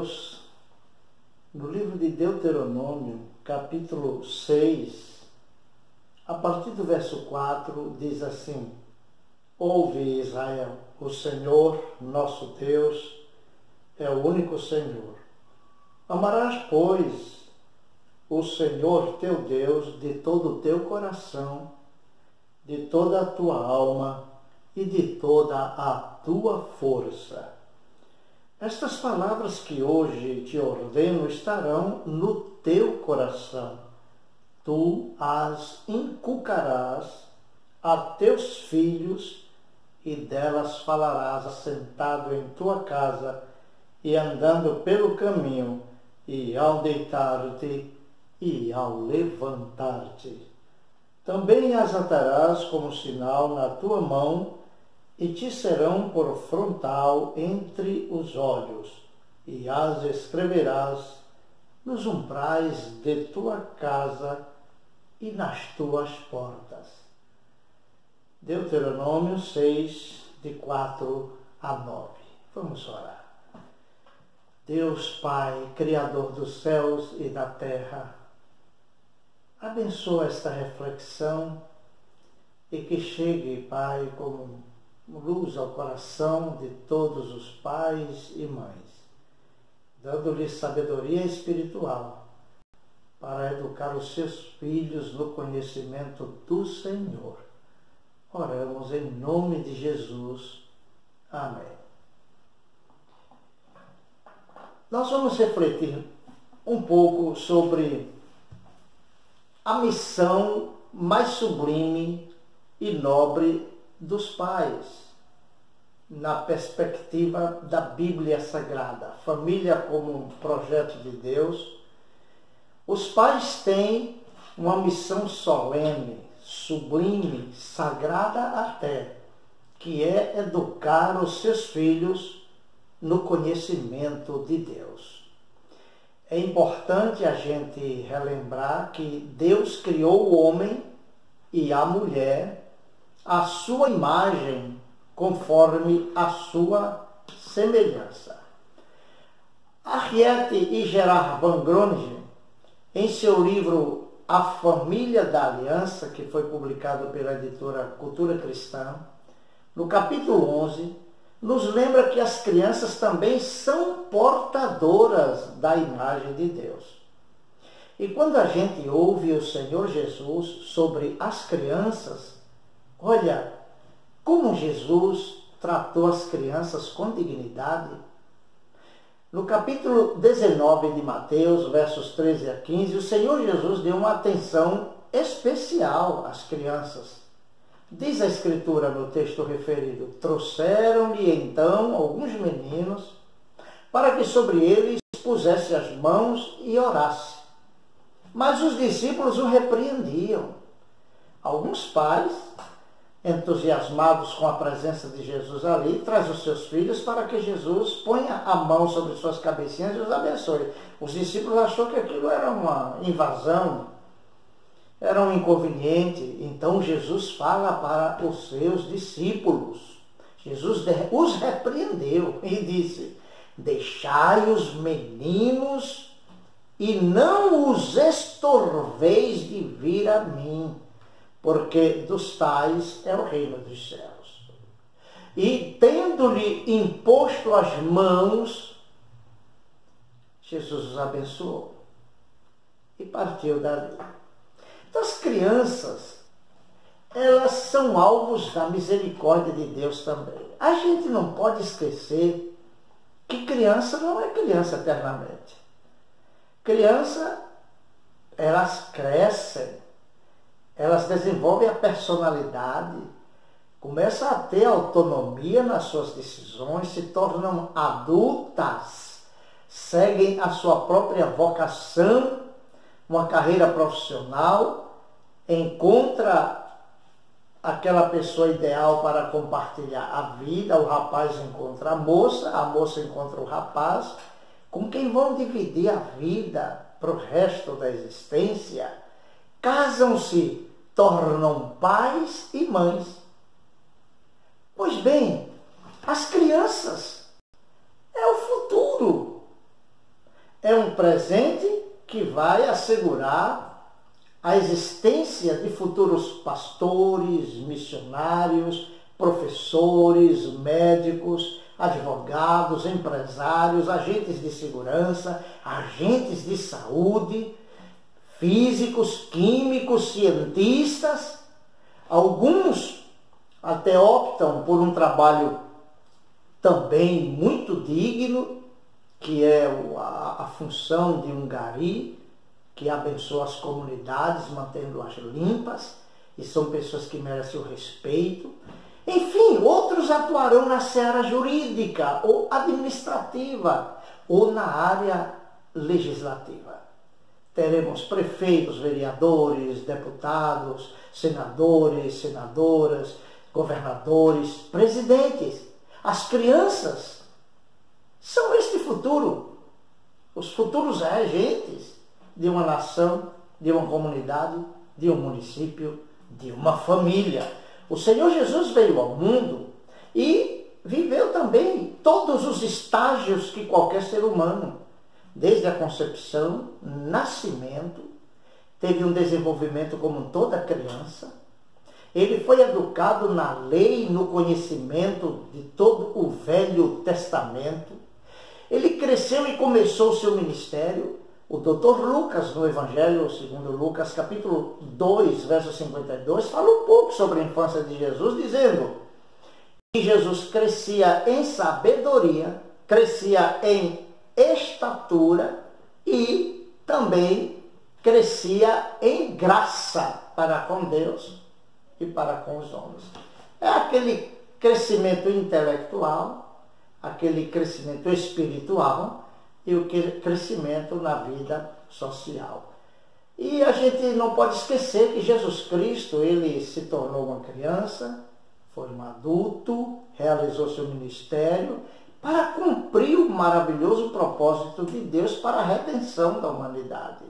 Deus, no livro de Deuteronômio, capítulo 6, a partir do verso 4, diz assim: Ouve, Israel, o Senhor, nosso Deus, é o único Senhor. Amarás, pois, o Senhor teu Deus de todo o teu coração, de toda a tua alma e de toda a tua força. Estas palavras que hoje te ordeno estarão no teu coração. Tu as inculcarás a teus filhos e delas falarás assentado em tua casa e andando pelo caminho e ao deitar-te e ao levantar-te. Também as atarás como sinal na tua mão e te serão por frontal entre os olhos, e as escreverás nos umbrais de tua casa e nas tuas portas. Deuteronômio 6, de 4 a 9. Vamos orar. Deus Pai, Criador dos céus e da terra, abençoa esta reflexão e que chegue, Pai, como luz ao coração de todos os pais e mães, dando-lhes sabedoria espiritual para educar os seus filhos no conhecimento do Senhor. Oramos em nome de Jesus. Amém. Nós vamos refletir um pouco sobre a missão mais sublime e nobre dos pais, na perspectiva da Bíblia Sagrada. Família como um projeto de Deus. Os pais têm uma missão solene, sublime, sagrada até, que é educar os seus filhos no conhecimento de Deus. É importante a gente relembrar que Deus criou o homem e a mulher à sua imagem, conforme a sua semelhança. Henriette e Gerard Van Groningen, em seu livro A Família da Aliança, que foi publicado pela editora Cultura Cristã, no capítulo 11, nos lembra que as crianças também são portadoras da imagem de Deus. E quando a gente ouve o Senhor Jesus sobre as crianças, olha como Jesus tratou as crianças com dignidade. No capítulo 19 de Mateus, versos 13 a 15, o Senhor Jesus deu uma atenção especial às crianças. Diz a Escritura no texto referido: trouxeram-lhe então alguns meninos para que sobre eles pusesse as mãos e orasse. Mas os discípulos o repreendiam. Alguns pais, entusiasmados com a presença de Jesus ali, traz os seus filhos para que Jesus ponha a mão sobre suas cabecinhas e os abençoe. Os discípulos acharam que aquilo era uma invasão, era um inconveniente. Então Jesus fala para os seus discípulos. Jesus os repreendeu e disse: deixai os meninos e não os estorveis de vir a mim, porque dos tais é o reino dos céus. E tendo-lhe imposto as mãos, Jesus os abençoou e partiu dali. Então as crianças, elas são alvos da misericórdia de Deus também. A gente não pode esquecer que criança não é criança eternamente. Criança, elas crescem, elas desenvolvem a personalidade, começam a ter autonomia nas suas decisões, se tornam adultas, seguem a sua própria vocação, uma carreira profissional, encontra aquela pessoa ideal para compartilhar a vida, o rapaz encontra a moça encontra o rapaz, com quem vão dividir a vida para o resto da existência. Casam-se, tornam pais e mães. Pois bem, as crianças é o futuro é um presente que vai assegurar a existência de futuros pastores, missionários, professores, médicos, advogados, empresários, agentes de segurança, agentes de saúde, físicos, químicos, cientistas. Alguns até optam por um trabalho também muito digno, que é a função de um gari, que abençoa as comunidades, mantendo-as limpas, e são pessoas que merecem o respeito. Enfim, outros atuarão na seara jurídica, ou administrativa, ou na área legislativa. Teremos prefeitos, vereadores, deputados, senadores, senadoras, governadores, presidentes. As crianças são este futuro, os futuros regentes de uma nação, de uma comunidade, de um município, de uma família. O Senhor Jesus veio ao mundo e viveu também todos os estágios que qualquer ser humano, desde a concepção, nascimento, teve um desenvolvimento como toda criança. Ele foi educado na lei, no conhecimento de todo o Velho Testamento. Ele cresceu e começou o seu ministério. O Dr. Lucas, no Evangelho segundo Lucas, capítulo 2, verso 52, fala um pouco sobre a infância de Jesus, dizendo que Jesus crescia em sabedoria, crescia em estatura e também crescia em graça para com Deus e para com os homens. É aquele crescimento intelectual, aquele crescimento espiritual e o crescimento na vida social. E a gente não pode esquecer que Jesus Cristo, ele se tornou uma criança, foi um adulto, realizou seu ministério para cumprir o maravilhoso propósito de Deus para a redenção da humanidade.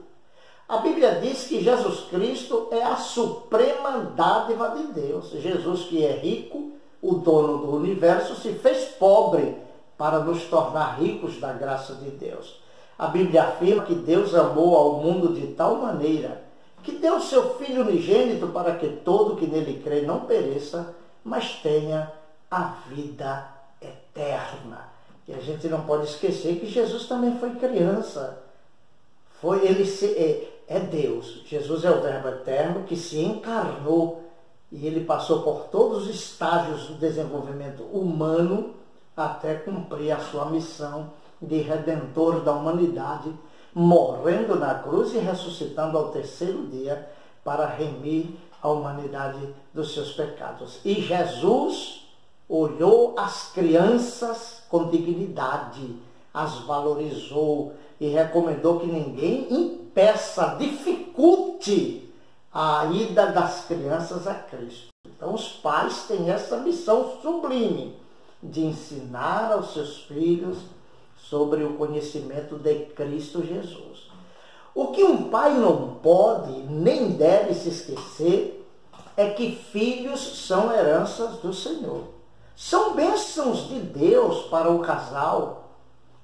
A Bíblia diz que Jesus Cristo é a suprema dádiva de Deus. Jesus, que é rico, o dono do universo, se fez pobre para nos tornar ricos da graça de Deus. A Bíblia afirma que Deus amou ao mundo de tal maneira que deu seu Filho unigênito para que todo que nele crê não pereça, mas tenha a vida eterna. E a gente não pode esquecer que Jesus também foi criança. É Deus. Jesus é o Verbo eterno que se encarnou e ele passou por todos os estágios do desenvolvimento humano até cumprir a sua missão de redentor da humanidade, morrendo na cruz e ressuscitando ao terceiro dia para remir a humanidade dos seus pecados. E Jesus olhou as crianças com dignidade, as valorizou e recomendou que ninguém impeça, dificulte a ida das crianças a Cristo. Então os pais têm essa missão sublime de ensinar aos seus filhos sobre o conhecimento de Cristo Jesus. O que um pai não pode nem deve se esquecer é que filhos são heranças do Senhor. São bênçãos de Deus para o casal,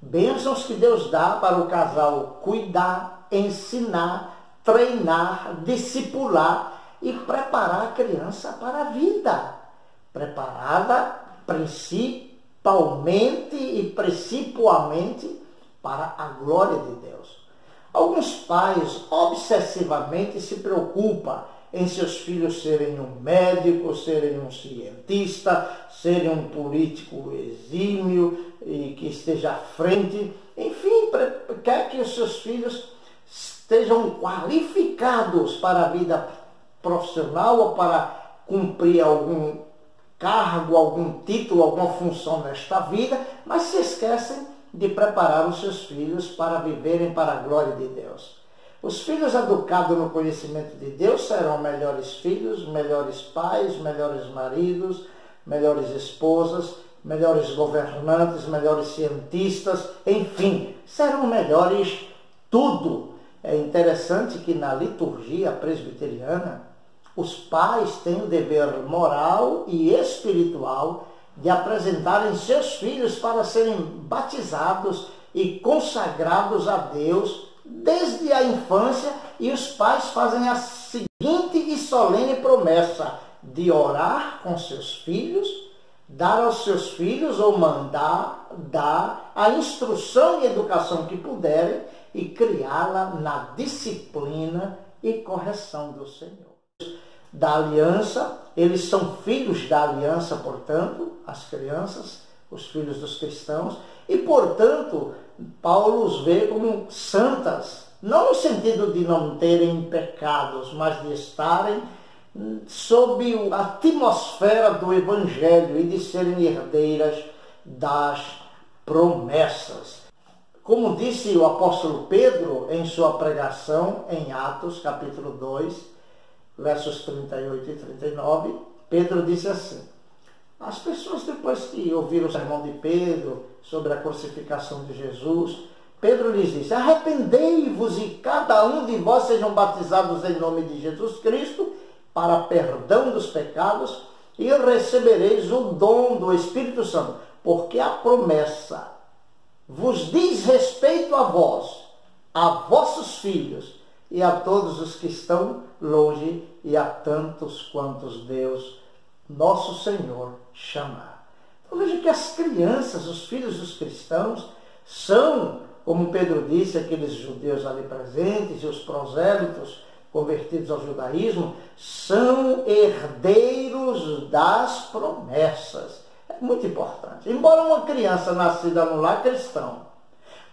bênçãos que Deus dá para o casal cuidar, ensinar, treinar, discipular e preparar a criança para a vida. Preparada principalmente e principalmente para a glória de Deus. Alguns pais obsessivamente se preocupam em seus filhos serem um médico, serem um cientista, serem um político exímio e que esteja à frente. Enfim, quer que os seus filhos estejam qualificados para a vida profissional ou para cumprir algum cargo, algum título, alguma função nesta vida, mas se esquecem de preparar os seus filhos para viverem para a glória de Deus. Os filhos educados no conhecimento de Deus serão melhores filhos, melhores pais, melhores maridos, melhores esposas, melhores governantes, melhores cientistas, enfim, serão melhores tudo. É interessante que na liturgia presbiteriana, os pais têm o dever moral e espiritual de apresentarem seus filhos para serem batizados e consagrados a Deus desde a infância, e os pais fazem a seguinte e solene promessa de orar com seus filhos, dar aos seus filhos ou mandar dar a instrução e educação que puderem e criá-la na disciplina e correção do Senhor. Da aliança, eles são filhos da aliança, portanto, as crianças, os filhos dos cristãos, e, portanto, Paulo os vê como santas, não no sentido de não terem pecados, mas de estarem sob a atmosfera do Evangelho e de serem herdeiras das promessas. Como disse o apóstolo Pedro em sua pregação em Atos, capítulo 2, versos 38 e 39, Pedro disse assim: as pessoas, depois que ouviram o sermão de Pedro sobre a crucificação de Jesus, Pedro lhes disse: arrependei-vos e cada um de vós sejam batizados em nome de Jesus Cristo para perdão dos pecados e recebereis o dom do Espírito Santo, porque a promessa vos diz respeito a vós, a vossos filhos e a todos os que estão longe e a tantos quantos Deus, nosso Senhor, chamar. Então veja que as crianças, os filhos dos cristãos, são, como Pedro disse, aqueles judeus ali presentes e os prosélitos convertidos ao judaísmo, são herdeiros das promessas. É muito importante. Embora uma criança nascida no lar cristão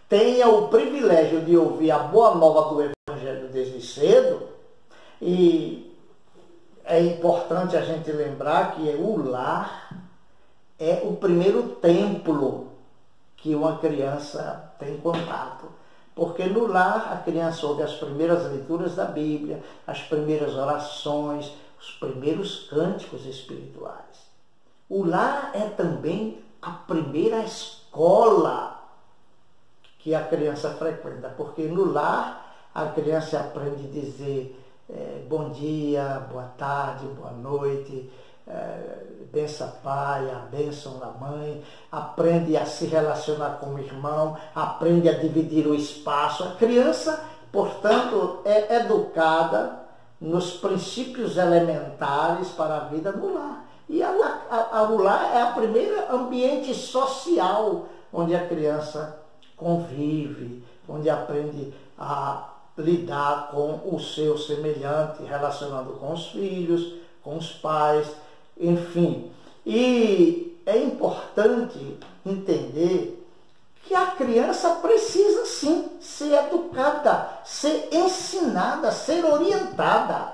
tenha o privilégio de ouvir a boa nova do Evangelho desde cedo, e é importante a gente lembrar que o lar é o primeiro templo que uma criança tem contato. Porque no lar a criança ouve as primeiras leituras da Bíblia, as primeiras orações, os primeiros cânticos espirituais. O lar é também a primeira escola que a criança frequenta, porque no lar a criança aprende a dizer bom dia, boa tarde, boa noite, benção pai, a bênção da mãe, aprende a se relacionar com o irmão, aprende a dividir o espaço. A criança, portanto, é educada nos princípios elementares para a vida no lar. E o lar é a primeira ambiente social onde a criança convive, onde aprende a lidar com o seu semelhante, relacionando com os filhos, com os pais, enfim. E é importante entender que a criança precisa sim ser educada, ser ensinada, ser orientada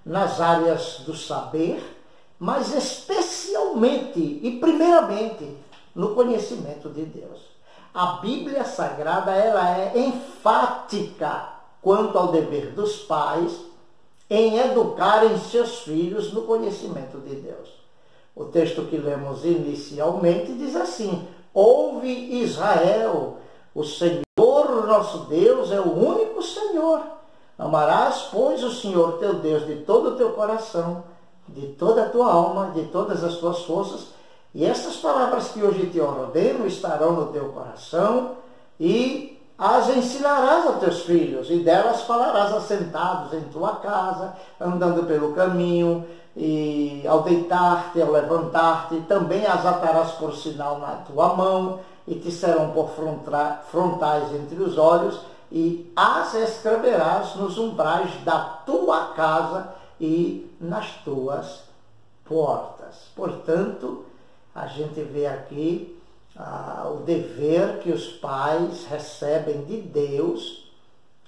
nas áreas do saber, mas especialmente e primeiramente no conhecimento de Deus. A Bíblia Sagrada, ela é enfática quanto ao dever dos pais em educarem seus filhos no conhecimento de Deus. O texto que lemos inicialmente diz assim: ouve Israel, o Senhor nosso Deus é o único Senhor. Amarás, pois, o Senhor teu Deus de todo o teu coração, de toda a tua alma, de todas as tuas forças. E essas palavras que hoje te ordeno estarão no teu coração e as ensinarás aos teus filhos, e delas falarás assentados em tua casa, andando pelo caminho, e ao deitar-te, ao levantar-te, também as atarás por sinal na tua mão, e te serão por frontais entre os olhos, e as escreverás nos umbrais da tua casa e nas tuas portas. Portanto, a gente vê aqui o dever que os pais recebem de Deus,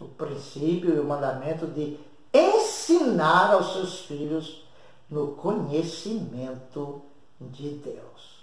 o princípio e o mandamento de ensinar aos seus filhos no conhecimento de Deus.